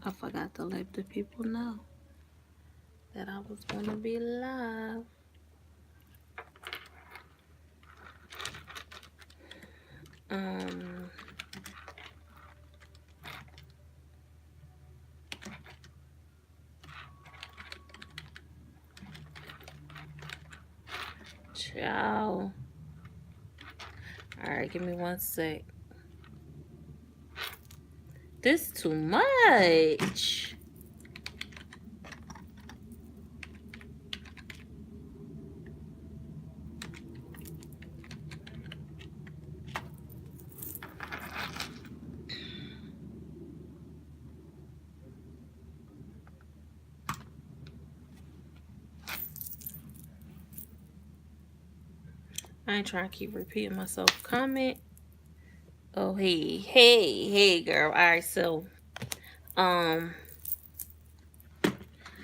I forgot to let the people know that I was going to be live. Um, Ciao. All right, give me 1 sec. This too much. I ain't trying to keep repeating myself. Comment. Oh, hey, girl. All right, so, um,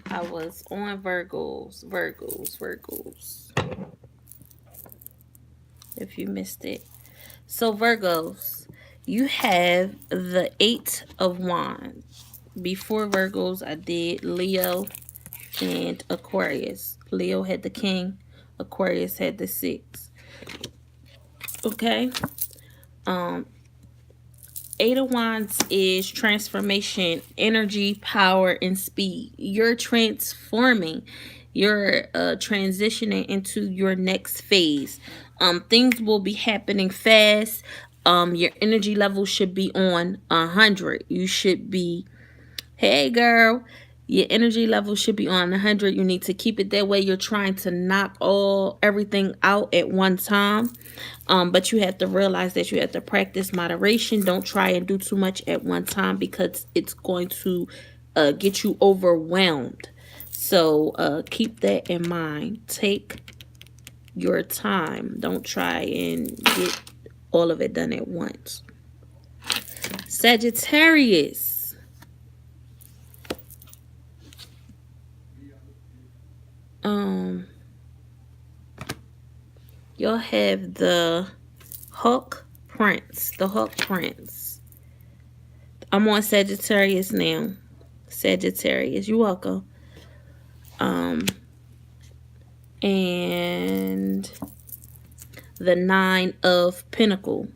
I was on Virgos. If you missed it. So, Virgos, you have the Eight of Wands. Before Virgos, I did Leo and Aquarius. Leo had the King, Aquarius had the Six. Okay? Um, Eight of Wands is transformation, energy, power, and speed. You're transforming. You're transitioning into your next phase. Things will be happening fast. Your energy level should be on 100. You should be, hey girl, your energy level should be on 100. You need to keep it that way. You're trying to knock everything out at one time. But you have to realize that you have to practice moderation. Don't try and do too much at one time because it's going to get you overwhelmed. So keep that in mind. Take your time. Don't try and get all of it done at once. Sagittarius. You'll have the Hawk Prince. The Hawk Prince. I'm on Sagittarius now. Sagittarius, you're welcome. And the Nine of Pentacle.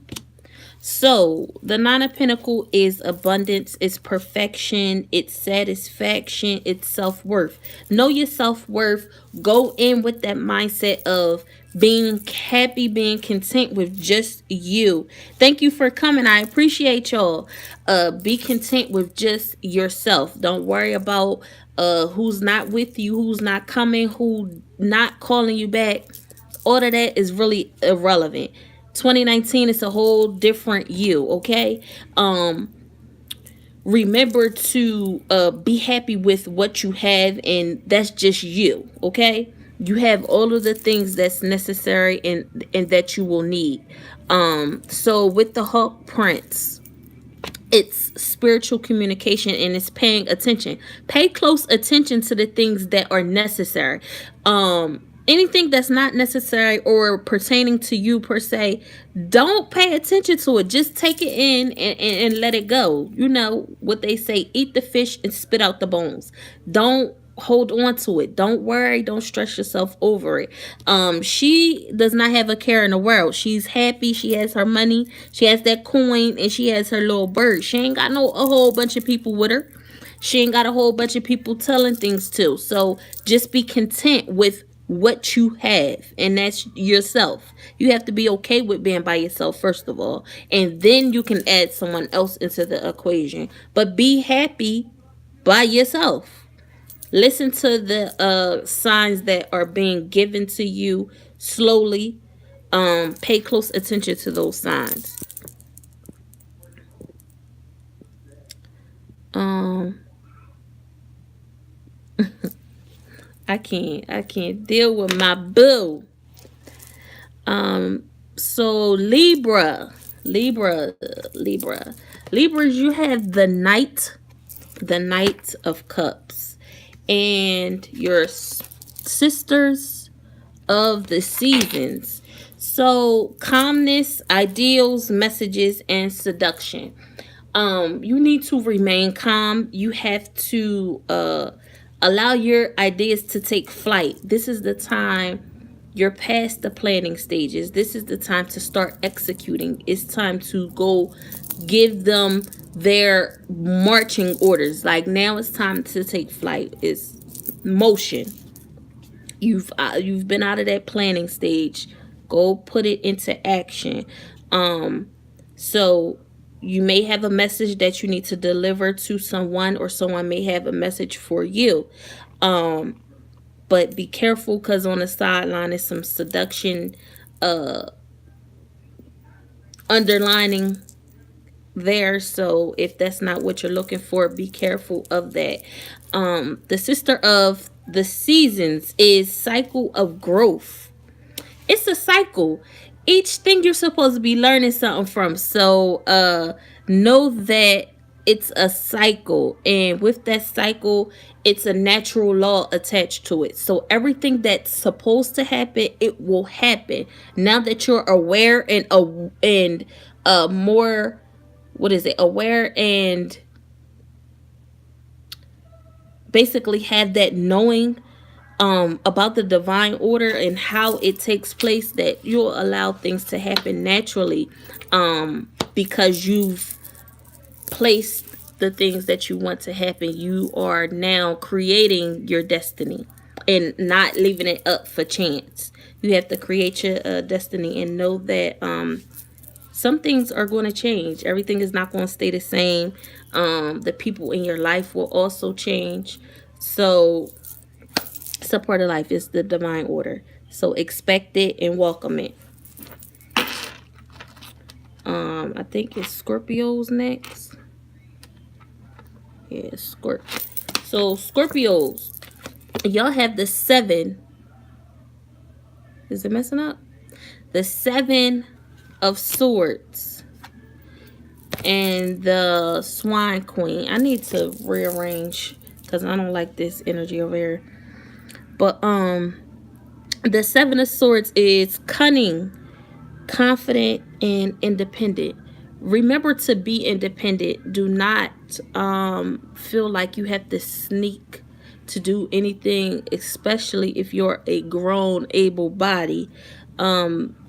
So the Nine of Pentacle is abundance, it's perfection, it's satisfaction, it's self-worth. Know your self-worth. Go in with that mindset of being happy, being content with just you. Thank you for coming. I appreciate y'all. Be content with just yourself. Don't worry about who's not with you, who's not coming, who not calling you back. All of that is really irrelevant. 2019 is a whole different you, okay? Remember to be happy with what you have, and that's just you, okay? You have all of the things that's necessary and that you will need. So with the Hawk Prince, it's spiritual communication and it's paying attention. Pay close attention to the things that are necessary. Anything that's not necessary or pertaining to you per se, don't pay attention to it. Just take it in and let it go. You know what they say, eat the fish and spit out the bones. Don't hold on to it. Don't worry. Don't stress yourself over it. She does not have a care in the world. She's happy. She has her money. She has that coin and she has her little bird. She ain't got a whole bunch of people with her. She ain't got a whole bunch of people telling things to. So just be content with what you have, and that's yourself. You have to be okay with being by yourself first of all, and then you can add someone else into the equation. But be happy by yourself. Listen to the signs that are being given to you slowly. Pay close attention to those signs. um I can't deal with my boo. So Libra, Libras, you have the Knight of Cups, and your sisters of the seasons. So calmness, ideals, messages, and seduction. You need to remain calm. You have to allow your ideas to take flight. This is the time. You're past the planning stages. This is the time to start executing. It's time to go give them their marching orders. Like, now it's time to take flight. It's motion. You've been out of that planning stage. Go put it into action. So you may have a message that you need to deliver to someone, or someone may have a message for you. But be careful, because on the sideline is some seduction underlining there. So if that's not what you're looking for, be careful of that. The sister of the seasons is cycle of growth. It's a cycle. Each thing you're supposed to be learning something from. So know that it's a cycle, and with that cycle, it's a natural law attached to it. So everything that's supposed to happen, it will happen. Now that you're aware and more, what is it, aware, and basically have that knowing about the divine order and how it takes place, that you'll allow things to happen naturally, because you've placed the things that you want to happen. You are now creating your destiny and not leaving it up for chance. You have to create your destiny, and know that some things are going to change. Everything is not going to stay the same. The people in your life will also change. So it's a part of life. It's the divine order. So expect it and welcome it. I think it's Scorpio's next. Yeah, Scorpio. So Scorpios, y'all have the 7. Is it messing up? The 7 of Swords and the Swine Queen. I need to rearrange because I don't like this energy over here. But the 7 of Swords is cunning, confident, and independent. Remember to be independent. Do not feel like you have to sneak to do anything, especially if you're a grown, able body.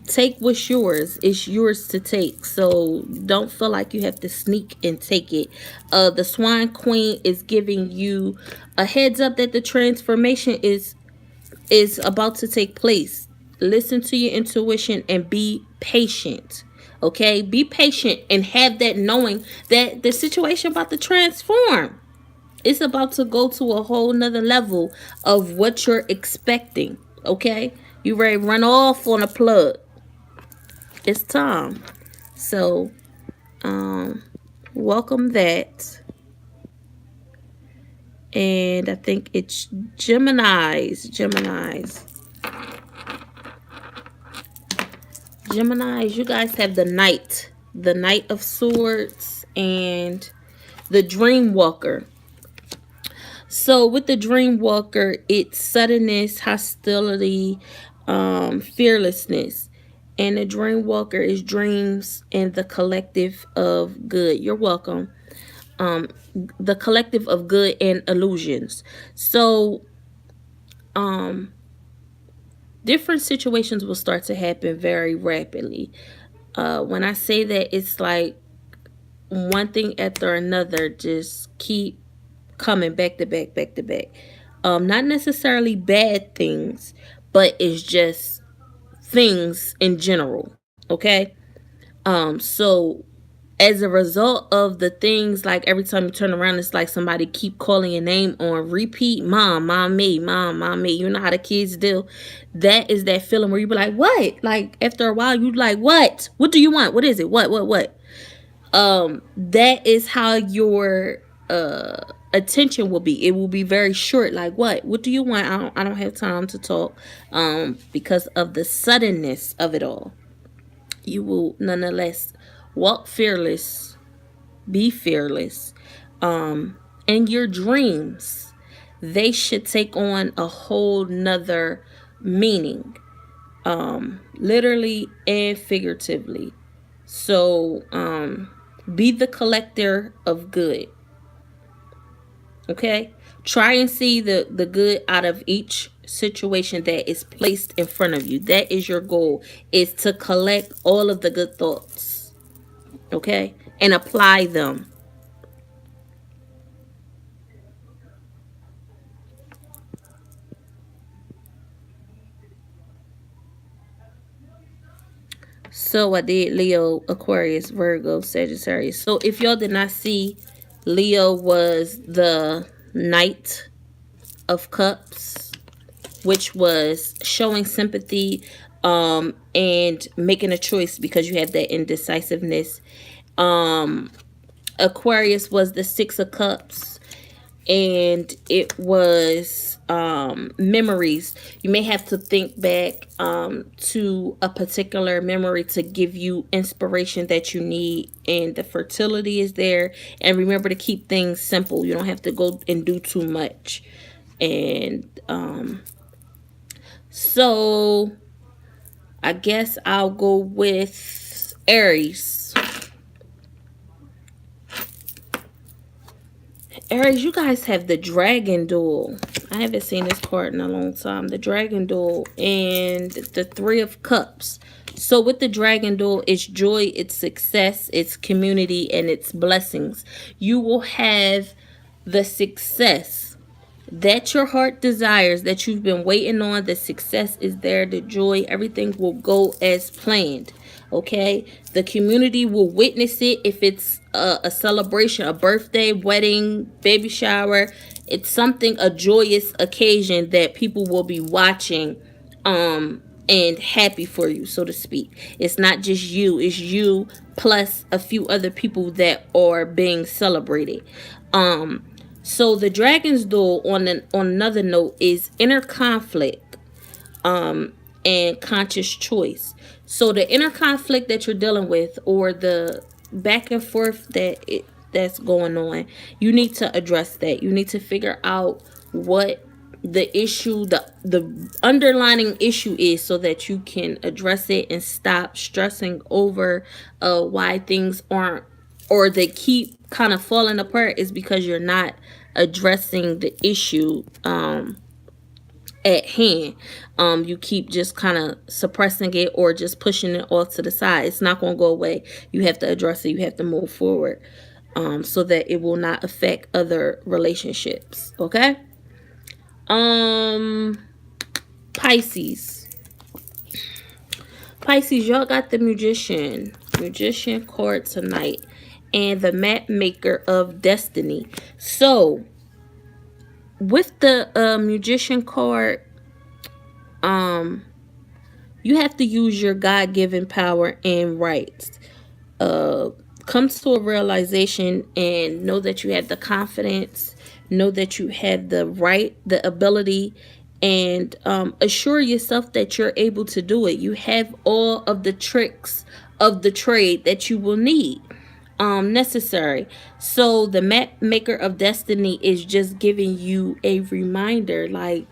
Take what's yours. It's yours to take. So don't feel like you have to sneak and take it. The Swine Queen is giving you a heads up that the transformation is about to take place. Listen to your intuition and be patient. Okay, be patient and have that knowing that the situation about to transform. It's about to go to a whole nother level of what you're expecting. Okay, you ready to run off on a plug. It's time. So welcome that. And I think it's Geminis. You guys have the Knight of Swords, and the Dream Walker. So with the Dream Walker, it's suddenness, hostility, fearlessness. And the Dream Walker is dreams and the collective of good. You're welcome. The collective of good and illusions. So different situations will start to happen very rapidly. When I say that, it's like one thing after another just keep coming back to back. Not necessarily bad things, but it's just things in general. Okay. So as a result of the things, like every time you turn around, it's like somebody keep calling your name on repeat. Mom, me. You know how the kids do. That is that feeling where you be like, what? Like after a while, you like, what? What do you want? What is it? What? That is how your attention will be. It will be very short. Like, what do you want? I don't have time to talk. Because of the suddenness of it all. You will nonetheless walk fearless, be fearless. And your dreams, they should take on a whole nother meaning, literally and figuratively. So Be the collector of good. Okay? Try and see the good out of each situation that is placed in front of you. That is your goal, is to collect all of the good thoughts. Okay? And apply them. So I did Leo, Aquarius, Virgo, Sagittarius. So if y'all did not see, Leo was the Knight of Cups, which was showing sympathy and making a choice because you have that indecisiveness. Um, Aquarius was the Six of Cups, and it was memories. You may have to think back to a particular memory to give you inspiration that you need, and the fertility is there. And remember to keep things simple. You don't have to go and do too much. And so I guess I'll go with Aries. Aries, you guys have the Dragon Duel. I haven't seen this card in a long time. The Dragon Duel and the Three of Cups. So with the Dragon Duel, it's joy, it's success, it's community, and it's blessings. You will have the success that your heart desires, that you've been waiting on. The success is there, the joy, everything will go as planned. Okay, the community will witness it. If it's a celebration, a birthday, wedding, baby shower, it's something, a joyous occasion that people will be watching and happy for you, so to speak. It's not just you, it's you plus a few other people that are being celebrated. So the Dragon's Duel, on another note, is inner conflict and conscious choice. So the inner conflict that you're dealing with, or the back and forth that's going on, you need to address that. You need to figure out what the issue, the underlining issue is, so that you can address it and stop stressing over why things aren't, or they keep kind of falling apart, is because you're not addressing the issue at hand. You keep just kind of suppressing it or just pushing it off to the side. It's not going to go away. You have to address it. You have to move forward so that it will not affect other relationships. Okay? Pisces. Pisces, y'all got the Magician card tonight, and the Map Maker of Destiny. So with the Magician card, you have to use your God-given power and rights. Come to a realization and know that you have the confidence, know that you have the right, the ability, and assure yourself that you're able to do it. You have all of the tricks of the trade that you will need necessary. So the Map Maker of Destiny is just giving you a reminder, like,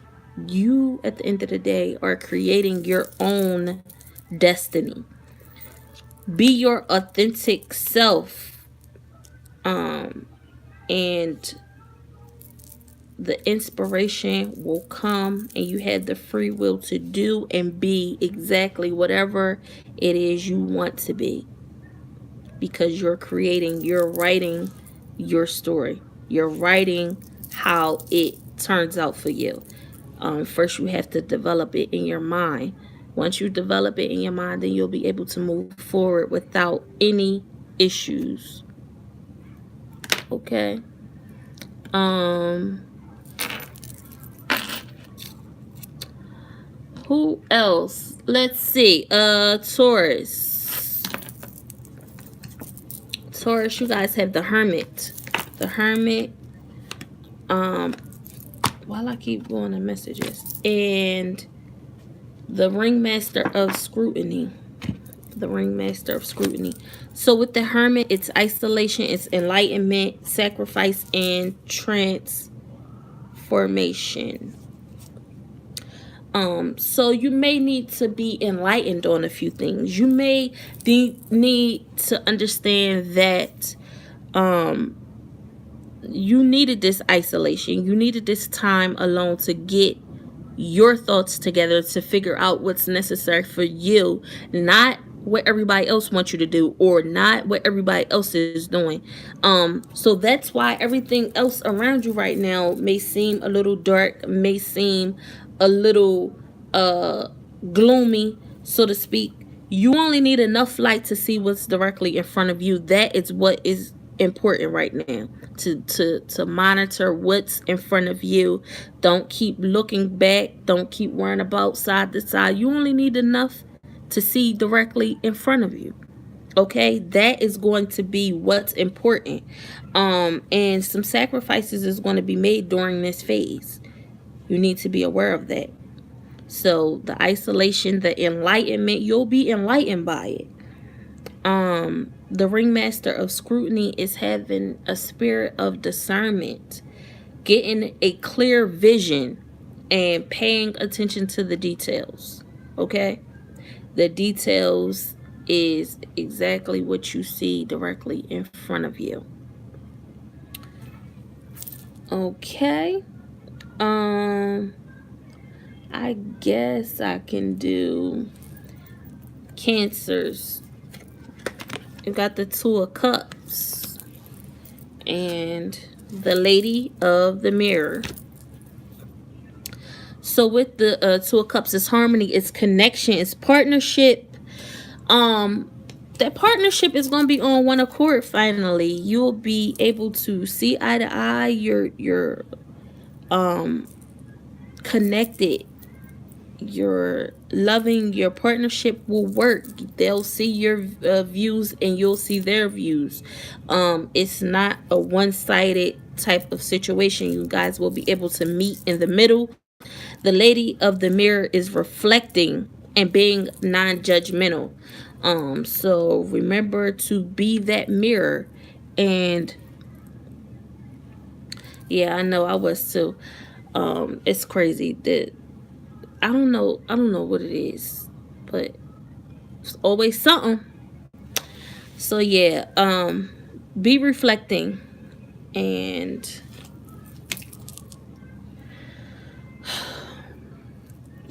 you at the end of the day are creating your own destiny. Be your authentic self, and the inspiration will come, and you have the free will to do and be exactly whatever it is you want to be, because you're writing your story. You're writing how it turns out for you. First, you have to develop it in your mind. Once you develop it in your mind, then you'll be able to move forward without any issues. Okay. Who else? Let's see. Taurus. Taurus, you guys have the Hermit. The Hermit. While I keep going to messages. And the Ringmaster of Scrutiny. The Ringmaster of Scrutiny. So with the Hermit, it's isolation, it's enlightenment, sacrifice, and transformation. So you may need to be enlightened on a few things. You may need to understand that you needed this isolation. You needed this time alone to get your thoughts together, to figure out what's necessary for you, not what everybody else wants you to do, or not what everybody else is doing. So that's why everything else around you right now may seem a little dark, may seem a little gloomy, so to speak. You only need enough light to see what's directly in front of you. That is what is important right now, to monitor what's in front of you. Don't keep looking back, don't keep worrying about side to side. You only need enough to see directly in front of you. Okay, that is going to be what's important. And some sacrifices is going to be made during this phase. You need to be aware of that. So the isolation, the enlightenment, you'll be enlightened by it. The ringmaster of scrutiny is having a spirit of discernment, getting a clear vision and paying attention to the details. Okay, the details is exactly what you see directly in front of you. Okay, I guess I can do Cancers. You got the Two of Cups and the Lady of the Mirror. So with the Two of Cups, it's harmony, it's connection, it's partnership. That partnership is going to be on one accord. Finally, you'll be able to see eye to eye. You're connected. You're loving. Your partnership will work. They'll see your views and you'll see their views. It's not a one-sided type of situation. You guys will be able to meet in the middle. The Lady of the Mirror is reflecting and being non-judgmental. So remember to be that mirror. And yeah, I know I was too. It's crazy that I don't know what it is, but it's always something. So yeah, be reflecting. And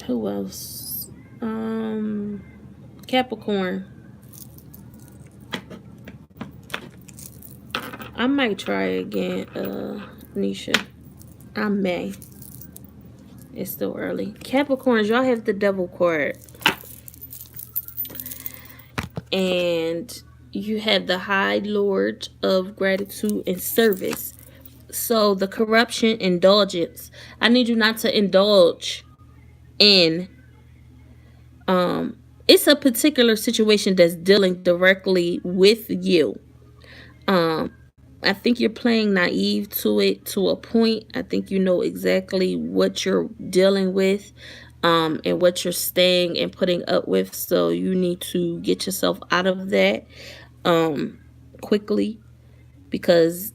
who else? Capricorn. I might try again, Nisha. I may. It's still early. Capricorns, y'all have the Devil card. And you have the High Lord of Gratitude and Service. So the corruption, indulgence. I need you not to indulge in it's a particular situation that's dealing directly with you. I think you're playing naive to it to a point. I think you know exactly what you're dealing with, and what you're staying and putting up with. So you need to get yourself out of that quickly, because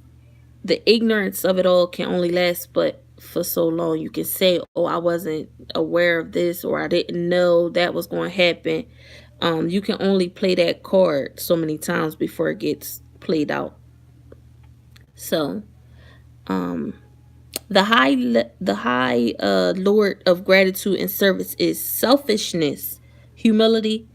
the ignorance of it all can only last but for so long. You can say, oh, I wasn't aware of this, or I didn't know that was going to happen. You can only play that card so many times before it gets played out. So the high Lord of Gratitude and Service is selfishness, humility,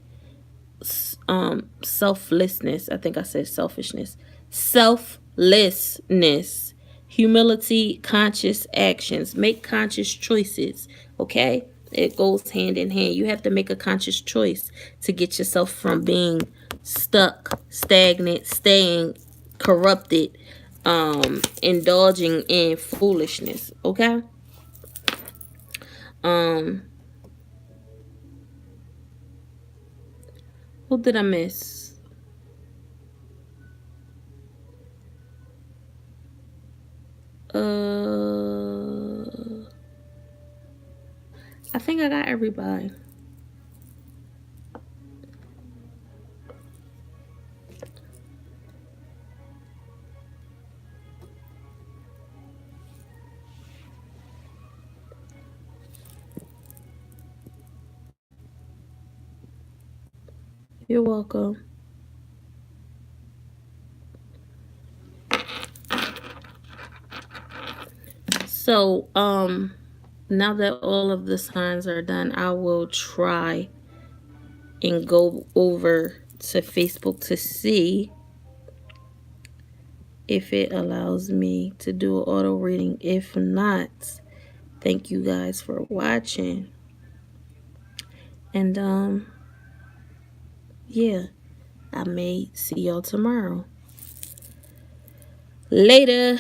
selflessness. I think I said selfishness. Selflessness, humility, conscious actions. Make conscious choices. Okay, it goes hand in hand. You have to make a conscious choice to get yourself from being stuck, stagnant, staying corrupted, indulging in foolishness. Okay. Who did I miss? I think I got everybody. You're welcome. So, now that all of the signs are done, I will try and go over to Facebook to see if it allows me to do an auto reading. If not, thank you guys for watching. And yeah, I may see y'all tomorrow. Later.